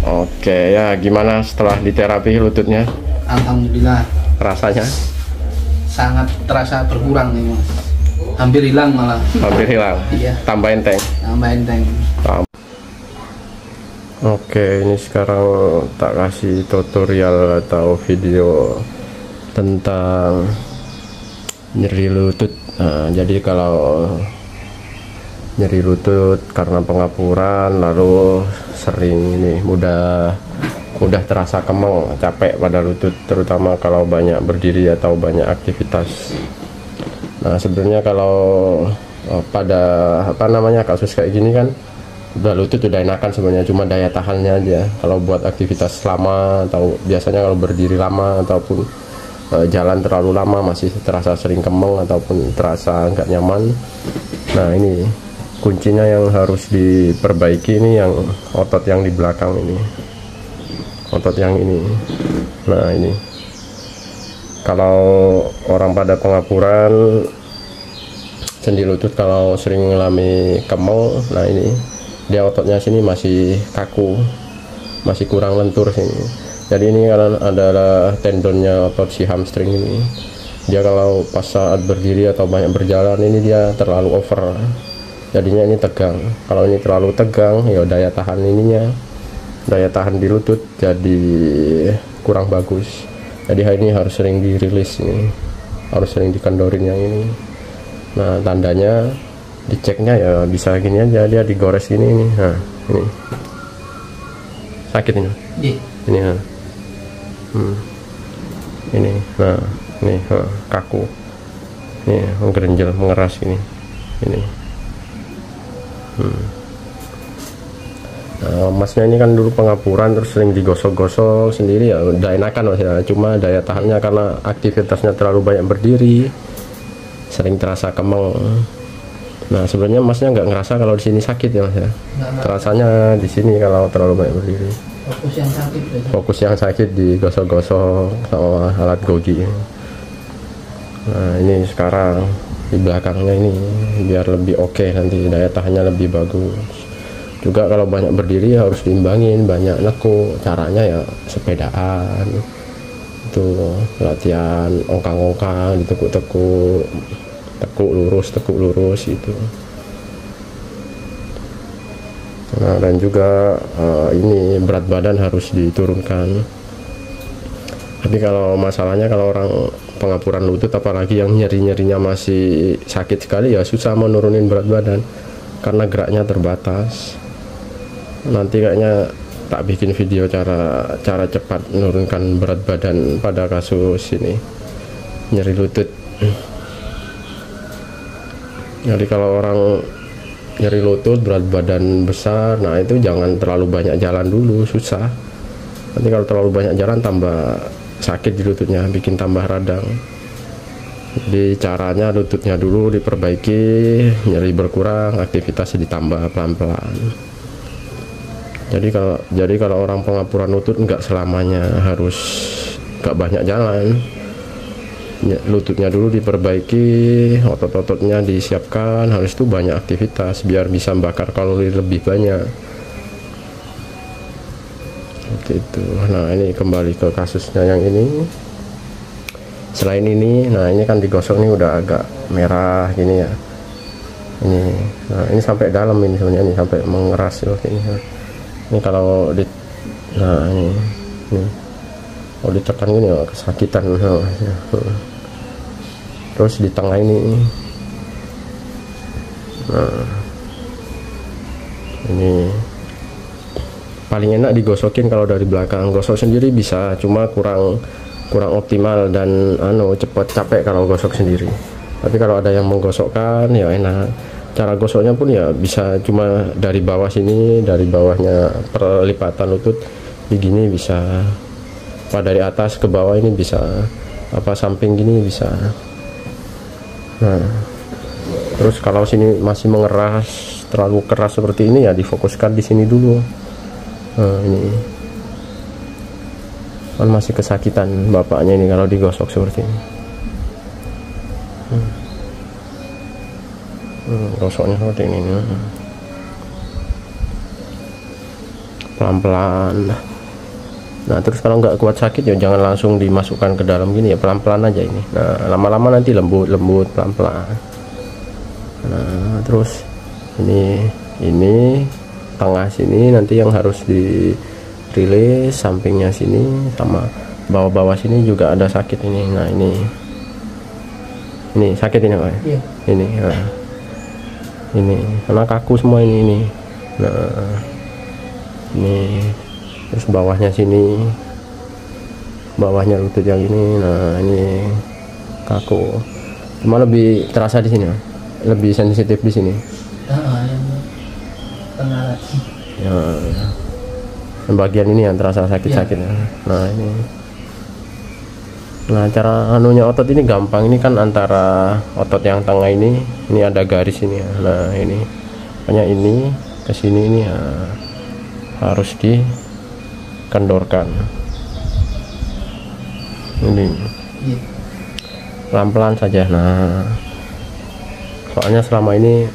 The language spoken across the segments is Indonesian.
Oke, ya gimana setelah diterapi lututnya? Alhamdulillah Rasanya? sangat terasa berkurang nih Mas. Hampir hilang malah. Hampir hilang? Iya. Tambah enteng? Tambah enteng. Oke, ini sekarang tak kasih tutorial atau video tentang nyeri lutut. Nah, jadi kalau nyeri lutut karena pengapuran lalu sering ini mudah terasa kemeng, capek pada lutut, terutama kalau banyak berdiri atau banyak aktivitas. Nah, sebenarnya kalau pada kasus kayak gini kan udah lutut udah enakan sebenarnya, cuma daya tahannya aja. Kalau buat aktivitas lama atau biasanya kalau berdiri lama ataupun jalan terlalu lama masih terasa sering kemeng ataupun terasa nggak nyaman. Nah, ini kuncinya yang harus diperbaiki, ini yang otot yang di belakang ini, otot yang ini. Nah, ini kalau orang pada pengapuran sendi lutut kalau sering mengalami kemeng, nah ini dia ototnya sini masih kaku, masih kurang lentur sini. Jadi ini kan adalah tendonnya otot si hamstring ini. Dia kalau pas saat berdiri atau banyak berjalan ini dia terlalu over, jadinya ini tegang. Kalau ini terlalu tegang ya daya tahan daya tahan di lutut jadi kurang bagus. Jadi ini harus sering dirilis, ini harus sering dikendorin yang ini. Nah, tandanya diceknya ya bisa gini aja, dia digores ini. Nah, ini sakit ini. Ini nah. Ini nah, ini kaku. Ini menggerenjel, mengeras ini. Nah, masnya ini kan dulu pengapuran terus sering digosok-gosok sendiri ya udah enakan Mas ya, cuma daya tahannya karena aktivitasnya terlalu banyak berdiri sering terasa kemeng. Nah, sebenarnya masnya nggak ngerasa kalau di sini sakit ya Mas ya, terasanya di sini kalau terlalu banyak berdiri. Fokus yang sakit digosok-gosok sama alat gogi. Nah, ini sekarang di belakangnya ini biar lebih oke, nanti daya tahannya lebih bagus. Juga kalau banyak berdiri harus diimbangin, banyak nekuk. Caranya ya sepedaan, itu latihan ongkang-ongkang, ditekuk-tekuk, tekuk lurus itu. Nah, dan juga ini berat badan harus diturunkan. Tapi kalau masalahnya kalau orang pengapuran lutut apalagi yang nyerinya masih sakit sekali ya susah menurunin berat badan karena geraknya terbatas. Nanti kayaknya tak bikin video cara cepat menurunkan berat badan pada kasus ini nyeri lutut. Jadi kalau orang nyeri lutut berat badan besar, nah itu jangan terlalu banyak jalan dulu, susah. Nanti kalau terlalu banyak jalan tambah sakit di lututnya, bikin tambah radang. Jadi caranya lututnya dulu diperbaiki, nyeri berkurang, aktivitasnya ditambah pelan-pelan. Jadi kalau orang pengapuran lutut nggak selamanya harus nggak banyak jalan. Lututnya dulu diperbaiki, otot-ototnya disiapkan, harus itu banyak aktivitas biar bisa bakar kalori lebih banyak. Gitu. Nah, ini kembali ke kasusnya yang ini. Selain ini, nah ini kan digosok nih udah agak merah gini ya. Nah ini sampai dalam ini sebenarnya, ini sampai mengeras seperti ini. Ini kalau nah ini kalau ditekan gini ya kesakitan. Terus di tengah ini, nah ini paling enak digosokin kalau dari belakang. Gosok sendiri bisa, cuma kurang optimal dan cepat capek kalau gosok sendiri. Tapi kalau ada yang menggosokkan ya enak. Cara gosoknya pun ya bisa cuma dari bawah sini, dari bawahnya perlipatan lutut begini bisa, apa dari atas ke bawah ini bisa, apa samping gini bisa. Nah, terus kalau sini masih mengeras terlalu keras seperti ini ya difokuskan di sini dulu. Nah, ini kan masih kesakitan bapaknya ini kalau digosok seperti ini. Gosoknya seperti ini. pelan-pelan. Nah terus kalau nggak kuat sakit ya jangan langsung dimasukkan ke dalam gini ya, pelan-pelan aja ini. Nah lama-lama nanti lembut pelan-pelan. Nah terus ini tengah sini nanti yang harus dirilis, sampingnya sini sama bawah-bawah sini juga ada sakit ini. Nah ini sakit ini Pak. Iya. Ini ini karena kaku semua ini. Nah ini terus bawahnya sini, bawahnya lutut yang ini. Nah ini kaku, cuma lebih terasa di sini, lebih sensitif di sini Yang tengah lagi. ya, yang bagian ini yang terasa sakit-sakit. Nah ini, nah cara anunya otot ini gampang. Ini kan antara otot yang tengah ini ada garis ini ya. Nah ini hanya ini ke sini ini ya, harus dikendorkan ini pelan-pelan saja. Nah soalnya selama ini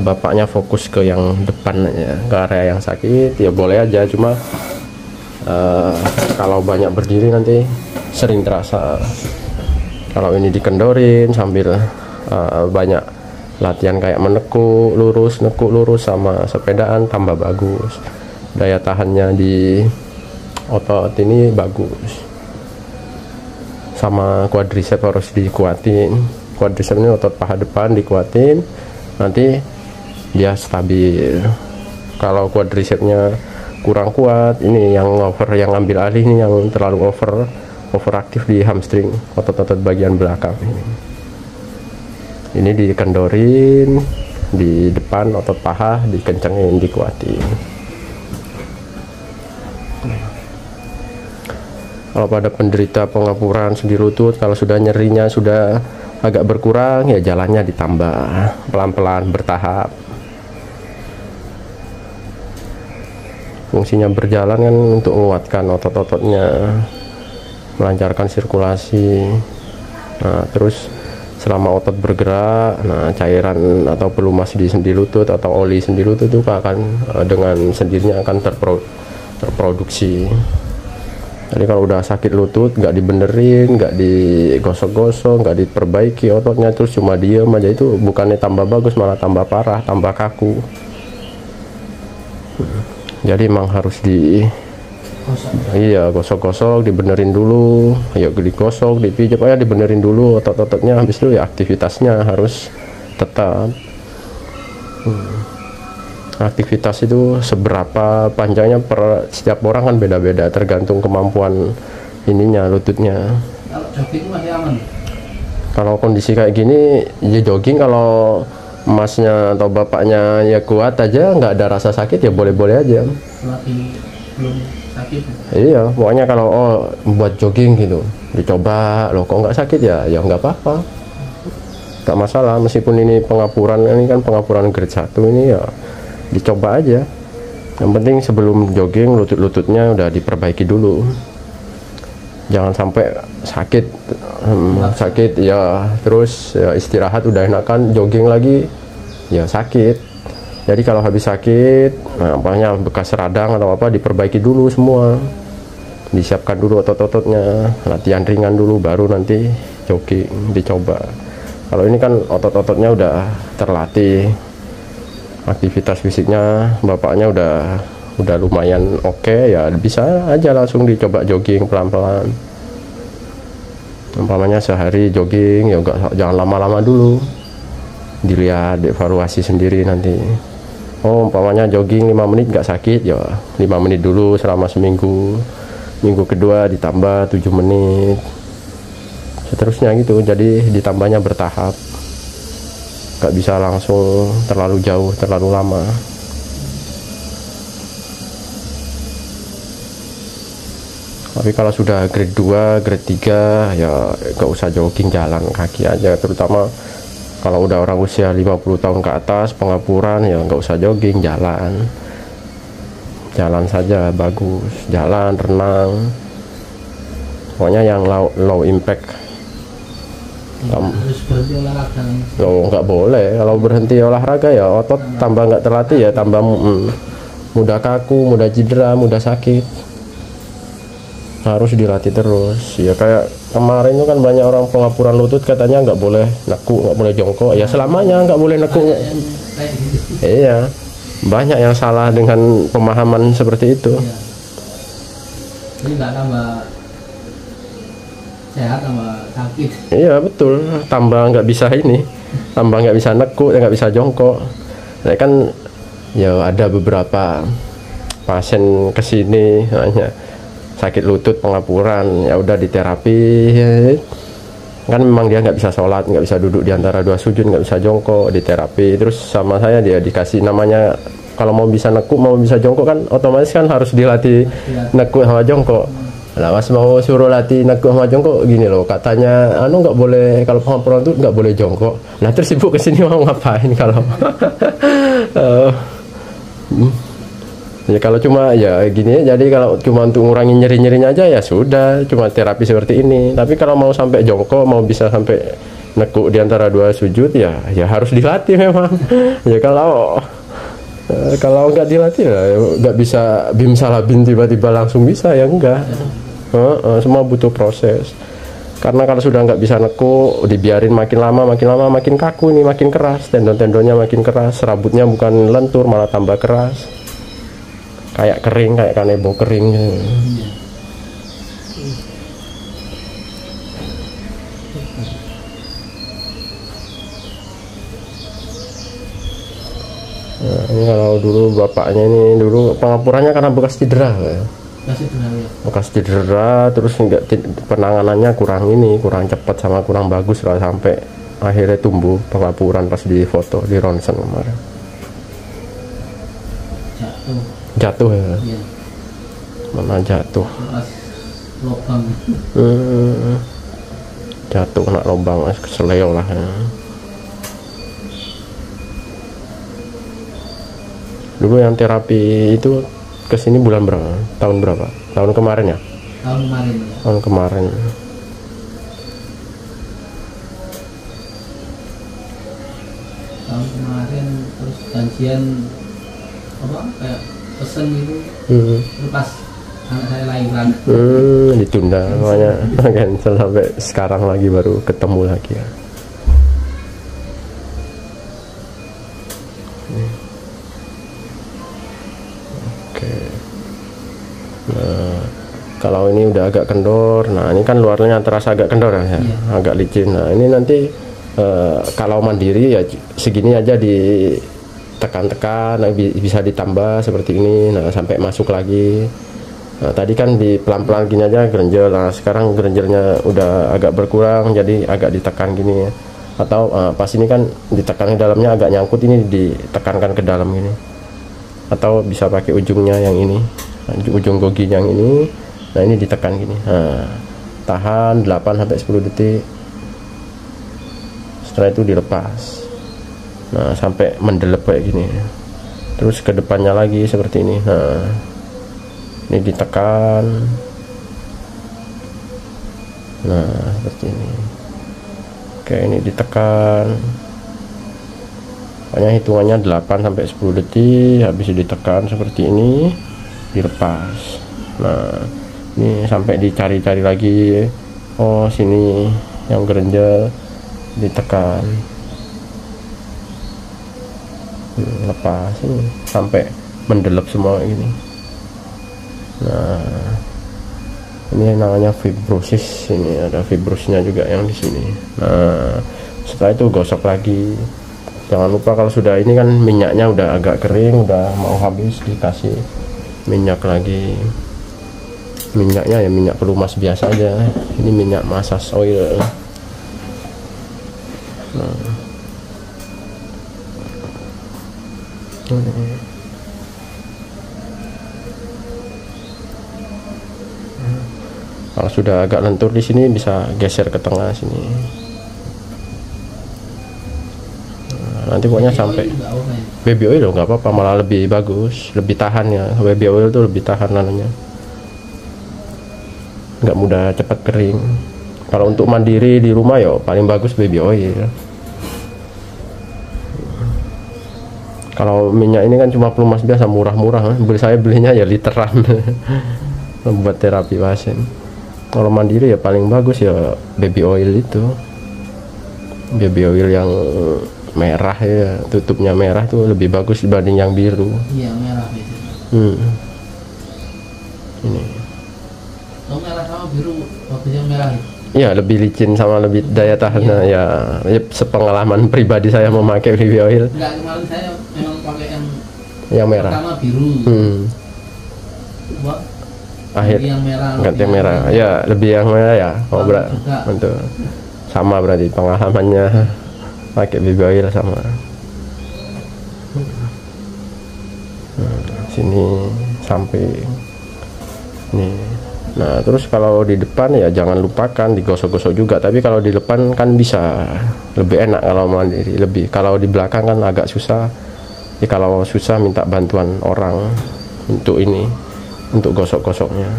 bapaknya fokus ke yang depan ya, ke area yang sakit ya boleh aja, cuma kalau banyak berdiri nanti sering terasa. Kalau ini dikendorin sambil banyak latihan kayak menekuk lurus sama sepedaan tambah bagus. Daya tahannya di otot ini bagus. Sama quadricep harus dikuatin. Quadricep ini otot paha depan dikuatin, nanti dia stabil. Kalau quadricepnya kurang kuat, ini yang yang ambil alih ini yang terlalu overaktif di hamstring, otot-otot bagian belakang ini dikendorin, di depan otot paha dikencengin, dikuatin. Kalau pada penderita pengapuran sendi lutut, kalau sudah nyerinya sudah agak berkurang ya jalannya ditambah pelan-pelan bertahap. Fungsinya berjalan kan untuk menguatkan otot-ototnya, melancarkan sirkulasi. Nah terus selama otot bergerak, nah cairan atau pelumas di sendi lutut atau oli sendi lutut itu akan dengan sendirinya akan terproduksi. Jadi kalau udah sakit lutut nggak dibenerin, nggak digosok-gosok, nggak diperbaiki ototnya, terus cuma diem aja, itu bukannya tambah bagus malah tambah parah, tambah kaku. Jadi emang harus iya gosok-gosok, dibenerin dulu, ayo digosok, dipijat, ya dibenerin dulu otot-ototnya, habis itu ya aktivitasnya harus tetap. Aktivitas itu seberapa panjangnya per setiap orang kan beda-beda, tergantung kemampuan ininya lututnya. Kalau jogging masih aman. Kalau kondisi kayak gini ya jogging, kalau masnya atau bapaknya ya kuat aja, nggak ada rasa sakit ya boleh-boleh aja. Selagi belum sakit. Iya, pokoknya kalau buat jogging gitu dicoba, loh kok nggak sakit ya nggak apa-apa, nggak masalah. Meskipun ini pengapuran, ini kan pengapuran grade 1 ini ya dicoba aja. Yang penting sebelum jogging lutut-lututnya udah diperbaiki dulu, jangan sampai sakit sakit ya terus ya istirahat udah enakan jogging lagi ya sakit. Jadi kalau habis sakit, nah apanya bekas radang atau apa diperbaiki dulu semua, disiapkan dulu otot-ototnya, latihan ringan dulu baru nanti jogging dicoba. Kalau ini kan otot-ototnya udah terlatih, aktivitas fisiknya bapaknya udah lumayan oke, ya bisa aja langsung dicoba jogging pelan-pelan. Umpamanya sehari jogging ya jangan lama-lama dulu, dilihat evaluasi sendiri nanti. Oh umpamanya jogging 5 menit nggak sakit ya 5 menit dulu selama seminggu, minggu kedua ditambah 7 menit, seterusnya gitu. Jadi ditambahnya bertahap, nggak bisa langsung terlalu jauh, terlalu lama. Tapi kalau sudah grade 2, grade 3 ya nggak usah jogging, jalan kaki aja. Terutama kalau udah orang usia 50 tahun ke atas pengapuran ya nggak usah jogging, jalan saja bagus, jalan, renang, pokoknya yang low impact. Harus berhenti olahraga. Oh nggak boleh, kalau berhenti olahraga ya otot tambah nggak terlatih ya tambah mudah kaku, mudah cedera, mudah sakit. Harus dilatih terus. Ya kayak kemarin itu kan banyak orang pengapuran lutut katanya nggak boleh nekuk, nggak boleh jongkok. Ya selamanya nggak boleh nekuk. Iya, banyak yang salah dengan pemahaman seperti itu. Ini nggak tambah sehat, tambah sakit. Iya betul, tambah nggak bisa ini, tambah nggak bisa nekuk, nggak bisa jongkok. Nah kan ya ada beberapa pasien kesini hanya sakit lutut pengapuran, ya udah diterapi kan memang dia nggak bisa sholat, nggak bisa duduk di antara dua sujud, nggak bisa jongkok, diterapi terus sama saya, dia dikasih namanya kalau mau bisa nekuk, mau bisa jongkok kan otomatis kan harus dilatih nekuk sama jongkok. Nah mas mau suruh latih nekuk sama jongkok gini loh, katanya anu nggak boleh, kalau pengapuran itu nggak boleh jongkok. Nah terus ibu kesini mau ngapain kalau ya kalau cuma ya gini, jadi kalau cuma untuk ngurangi nyeri-nyerinya aja ya sudah, cuma terapi seperti ini. Tapi kalau mau sampai jongkok, mau bisa sampai nekuk di antara dua sujud ya harus dilatih memang. Ya kalau nggak dilatih ya nggak bisa bim salah bim tiba-tiba langsung bisa, ya enggak. Semua butuh proses. Karena kalau sudah nggak bisa nekuk, dibiarin makin lama makin kaku nih, makin keras, tendon-tendonnya makin keras, rambutnya bukan lentur malah tambah keras, kayak kering, kayak kanebo kering. Nah, ini kalau dulu bapaknya ini dulu pengapurannya karena bekas cedera ya. Bekas cedera terus enggak, penanganannya kurang cepat sama kurang bagus lah, sampai akhirnya tumbuh pengapuran pas di foto di ronsen kemarin. Jatuh ya. Iya. Mana jatuh? Lubang. Jatuh kena lubang, keseleo lah ya. Dulu yang terapi itu kesini bulan berapa? Tahun berapa? Tahun kemarin ya? Tahun kemarin. Ya. Tahun kemarin. Tahun kemarin terus janjian apa kayak pesen gitu. Terus pas anak saya lahiran. Ditunda makanya cancel sampai sekarang lagi baru ketemu lagi ya. Nah, kalau ini udah agak kendor, nah ini kan luarnya terasa agak kendor ya, agak licin. Nah ini nanti kalau mandiri ya segini aja ditekan-tekan, bisa ditambah seperti ini, nah sampai masuk lagi. Nah tadi kan di pelan-pelan gini aja gerenjel, nah sekarang gerenjelnya udah agak berkurang, jadi agak ditekan gini ya. Atau pas ini kan ditekan ke dalamnya agak nyangkut, ini ditekankan ke dalam gini. Atau bisa pakai ujungnya yang ini, ujung gogi yang ini, nah ini ditekan gini, nah, tahan 8-10 detik, setelah itu dilepas, nah sampai mendelep kayak gini, terus ke depannya lagi seperti ini, nah ini ditekan, nah seperti ini, oke ini ditekan, pokoknya hitungannya 8-10 detik, habis ditekan seperti ini, dilepas. Nah ini sampai dicari-cari lagi, oh sini yang gerenjel, ditekan, lepas ini sampai mendelep semua ini. Nah ini namanya fibrosis, ini ada fibrosnya juga yang di sini. Nah setelah itu gosok lagi. Jangan lupa kalau sudah ini kan minyaknya udah agak kering, udah mau habis, dikasih minyak lagi. Minyaknya ya minyak pelumas biasa aja, ini minyak massage oil. Nah. Kalau sudah agak lentur di sini bisa geser ke tengah sini. Nanti pokoknya sampai baby oil nggak apa-apa, malah lebih bagus, lebih tahan ya. Baby oil tuh lebih tahan namanya, nggak mudah cepat kering. Kalau untuk mandiri di rumah ya paling bagus baby oil. Kalau minyak ini kan cuma pelumas biasa murah-murah, saya belinya ya literan buat terapi pasien. Kalau mandiri ya paling bagus ya baby oil itu, baby oil yang merah ya, tutupnya merah tuh lebih bagus dibanding yang biru. Iya, merah itu. Ini Merah sama biru, bagusnya merah itu. ya lebih licin sama lebih daya tahannya. Ya sepengalaman pribadi saya memakai baby oil. Enggak, kemarin saya memang pakai yang merah. pertama biru. Buat Akhir yang merah, ganti yang merah. Ya lebih yang merah ya. Oh betul. Sama berarti pengalamannya pakai baby oil sama. Sini sampai nih. Nah terus kalau di depan ya jangan lupakan digosok-gosok juga, tapi kalau di depan kan bisa lebih enak kalau mandiri, lebih kalau di belakang kan agak susah ya, kalau susah minta bantuan orang untuk ini, untuk gosok-gosoknya.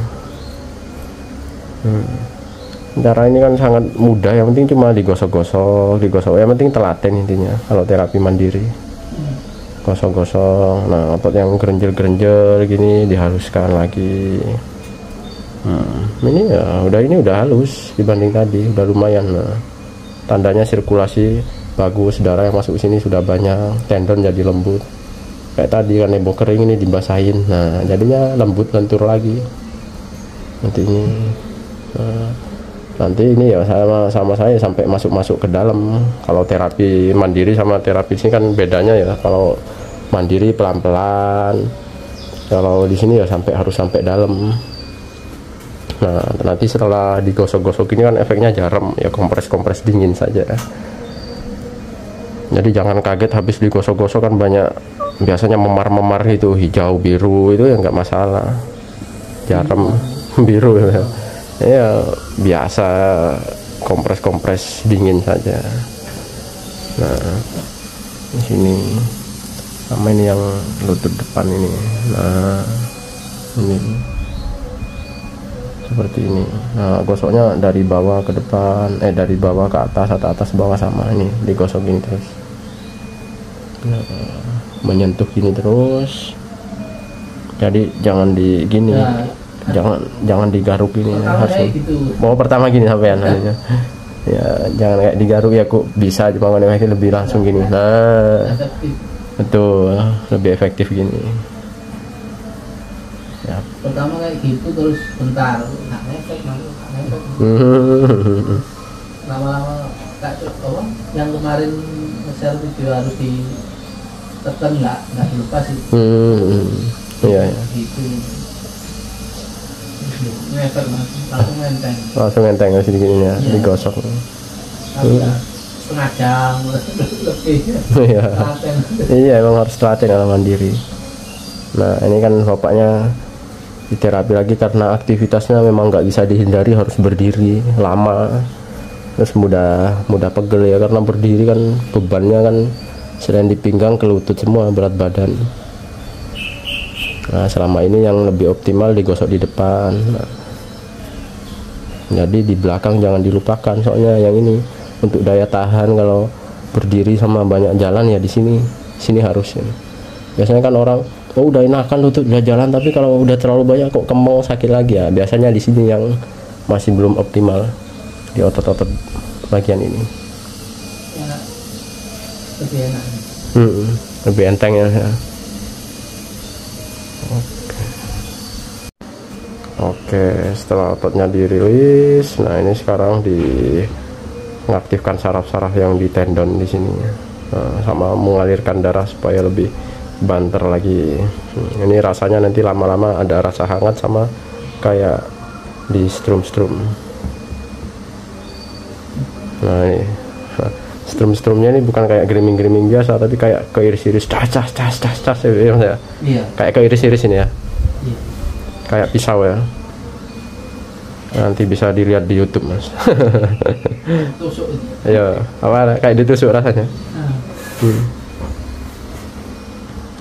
Cara ini kan sangat mudah, yang penting cuma digosok-gosok, yang penting telaten intinya kalau terapi mandiri. Gosok-gosok, nah otot yang gerenjel-gerenjel gini dihaluskan lagi. Ini ya udah halus dibanding tadi, udah lumayan. Nah, tandanya sirkulasi bagus, darah yang masuk sini sudah banyak, tendon jadi lembut. Kayak tadi kan nebo kering ini dibasahin, nah jadinya lembut, lentur lagi. Nanti ini ya sama saya sampai masuk ke dalam. Kalau terapi mandiri sama terapi sini kan bedanya ya, kalau mandiri pelan-pelan, kalau di sini ya harus sampai dalam. Nah nanti setelah digosok-gosok ini kan efeknya jarum ya, kompres dingin saja. Jadi jangan kaget habis digosok-gosok kan banyak biasanya memar-memar itu, hijau biru itu ya nggak masalah, jarum biru ya biasa, kompres dingin saja. Nah di sini sama ini yang lutut depan ini. Nah ini seperti ini. Nah gosoknya dari bawah ke depan, dari bawah ke atas atau atas bawah sama, ini digosok gini terus. Nah, menyentuh gini terus, jadi jangan di gini ya. jangan digaruk gini harus gitu. Mau pertama gini sampean ya jangan kayak digaruk ya, kok bisa cuma lebih langsung gini. Nah betul, lebih efektif gini ya. Pertama kayak gitu terus bentar nggak ngefek, lama-lama tak coba yang kemarin share video harus ditekan, nggak dilepas itu. Iya gitu ngefek mas, langsung enteng harus gini ya, digosok. Setengah jam lebih. Iya emang harus telaten kalau mandiri. Nah ini kan bapaknya di terapi lagi karena aktivitasnya memang nggak bisa dihindari, harus berdiri lama, terus mudah pegel ya, karena berdiri kan bebannya kan selain di pinggang ke lutut semua berat badan. Nah selama ini yang lebih optimal digosok di depan. Nah, jadi di belakang jangan dilupakan, soalnya yang ini untuk daya tahan kalau berdiri sama banyak jalan ya di sini harus ya. Biasanya kan orang udah enakan lutut udah jalan, tapi kalau udah terlalu banyak kok kemau sakit lagi ya, biasanya di sini yang masih belum optimal di otot-otot bagian ini. Lebih enak. Lebih enteng ya. Oke, setelah ototnya dirilis, nah ini sekarang mengaktifkan saraf-saraf yang di tendon di sini, sama mengalirkan darah supaya lebih banter lagi. Ini rasanya nanti lama-lama ada rasa hangat sama kayak di strum. Nah ini strum-strumnya ini bukan kayak gerimis biasa, tapi kayak keiris-iris cas ya. Iya. Kayak keiris-iris ini ya. Iya. Kayak pisau ya. Nanti bisa dilihat di YouTube mas. Tusuk itu. Iya, apa kayak ditusuk rasanya.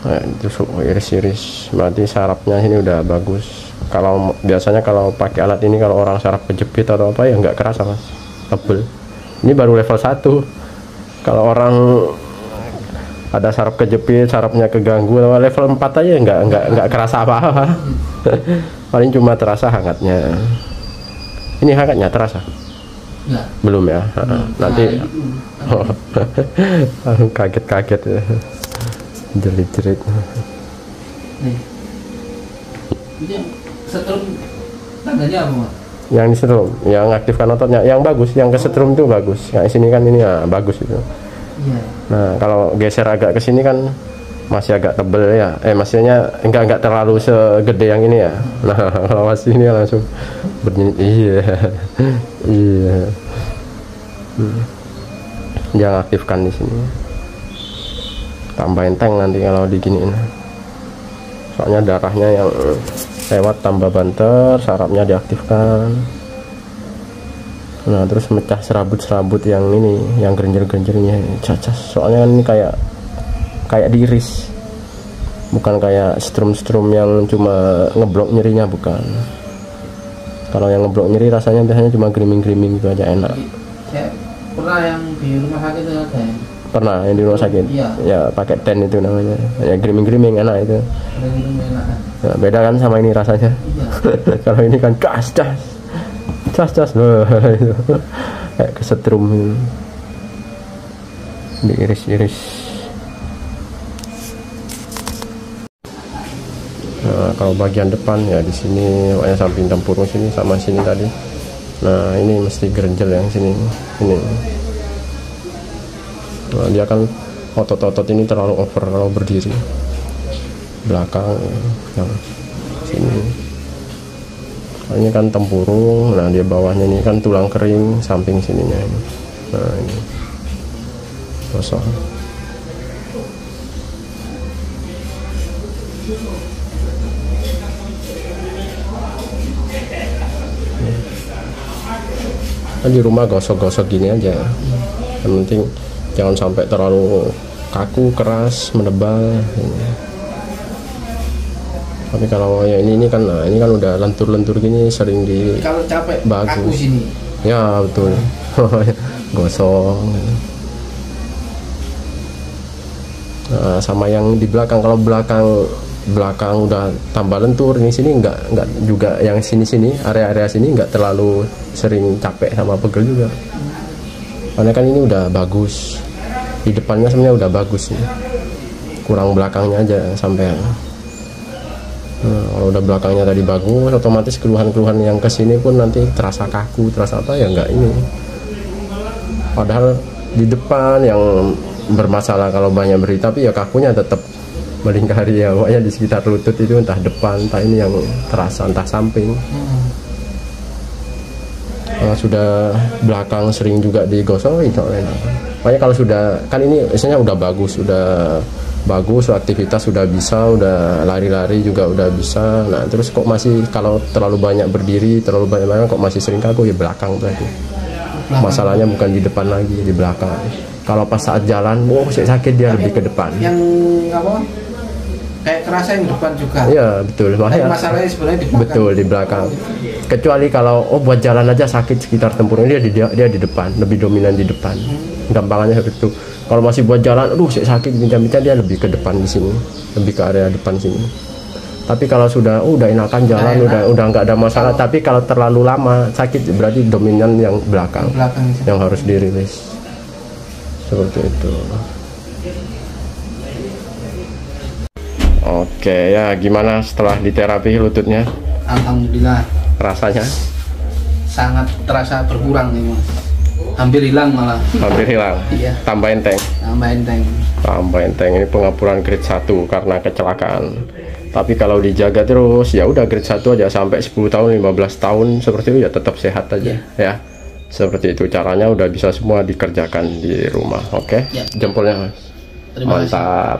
Kayak ditusuk iris-iris, berarti sarafnya ini udah bagus. Kalau biasanya kalau pakai alat ini, kalau orang saraf kejepit atau apa ya nggak kerasa mas, tebel. Ini baru level 1. Kalau orang ada saraf kejepit, sarafnya keganggu. Level 4 aja nggak kerasa apa-apa. Paling cuma terasa hangatnya. Ini hangatnya terasa? Enggak. Belum ya. Nanti itu. kaget-kaget ya. Jerit-jerit. Nih. Ini setrum tandanya apa, Mas? Yang di setrum, yang aktifkan ototnya, yang bagus, yang ke setrum itu bagus. Yang sini kan ini ya bagus itu. Iya. Nah kalau geser agak ke sini kan masih agak tebel ya. Maksudnya enggak terlalu segede yang ini ya. Nah kalau masih ini langsung bernyanyi. Iya, iya. Jangan aktifkan di sini. Tambahin tank nanti kalau diginiin. Soalnya darahnya yang lewat tambah banter, sarafnya diaktifkan. Nah terus mecah serabut-serabut yang ini, yang genjer-genjernya cacas. Soalnya ini kayak diiris, bukan kayak strum-strum yang cuma ngeblok nyerinya, bukan. Kalau yang ngeblok nyeri rasanya biasanya cuma griming-griming gitu aja, enak. Saya pernah yang di rumah sakit itu ada yang Pernah yang di rumah sakit? Iya. Ya pakai ten itu namanya, ya griming-griming enak itu. enak. Nah, beda kan sama ini rasanya. Iya. Kalau ini kan cas loh, itu kayak kesetrum gitu. Diiris-iris. Nah kalau bagian depan ya di sini, pokoknya samping tempurung sini sama sini tadi. Nah ini mesti gerenjel yang sini, ini. Nah, dia kan otot-otot ini terlalu over kalau berdiri. Belakang yang sini. Ini kan tempurung, nah dia bawahnya ini kan tulang kering samping sininya ini. Nah ini kosong. Nah, di rumah gosok-gosok gini aja. Yang penting jangan sampai terlalu kaku, keras, menebal. Ini. Tapi kalau ya ini kan, nah ini kan udah lentur-lentur gini, sering di Kalau capek bagus. kaku sini. Ya betul. Gosong. Nah, sama yang di belakang, kalau belakang udah tambah lentur, ini sini enggak juga, yang sini area sini enggak terlalu sering capek sama pegel juga. Karena kan ini udah bagus. Di depannya sebenarnya udah bagus nih. Kurang belakangnya aja sampai. Nah, kalau udah belakangnya tadi bagus, otomatis keluhan-keluhan yang kesini pun nanti terasa kaku, terasa apa ya enggak ini. Padahal di depan yang bermasalah kalau banyak beri, tapi ya kakunya tetap melingkari ya, pokoknya di sekitar lutut itu, entah depan, entah ini yang terasa, entah samping. Kalau sudah belakang sering juga digosok itu enak. Pokoknya kalau sudah, kan ini biasanya udah bagus, aktivitas sudah bisa, udah lari-lari juga udah bisa. Nah terus kok masih, kalau terlalu banyak berdiri, terlalu banyak kok masih sering kaku, ya belakang berarti. Masalahnya bukan di depan lagi, di belakang. Kalau pas saat jalan, sakit dia lebih ke depan. Yang apa? Kayak kerasa yang depan juga. Iya betul. Makanya masalahnya sebenarnya di belakang. Betul di belakang. Kecuali kalau buat jalan aja sakit sekitar tempurung, dia di depan, lebih dominan di depan. Gampangannya seperti itu. Kalau masih buat jalan, sakit bincang-bincang, dia lebih ke depan di sini, lebih ke area depan sini. Tapi kalau sudah enakan jalan, udah nggak ada masalah. Tapi kalau terlalu lama sakit, berarti dominan yang belakang yang harus dirilis. Seperti itu. Oke ya, gimana setelah diterapi lututnya? Alhamdulillah. Rasanya? Sangat terasa berkurang nih, Mas. Hampir hilang malah. Hampir hilang. Iya. Tambahin tank. Tambahin tank. Ini pengapuran grade 1 karena kecelakaan. Tapi kalau dijaga terus, ya udah grade 1 aja sampai 10 tahun, 15 tahun seperti itu ya tetap sehat aja. Ya. Seperti itu caranya, udah bisa semua dikerjakan di rumah. Oke? Ya. Jempolnya. Terima kasih. Mantap.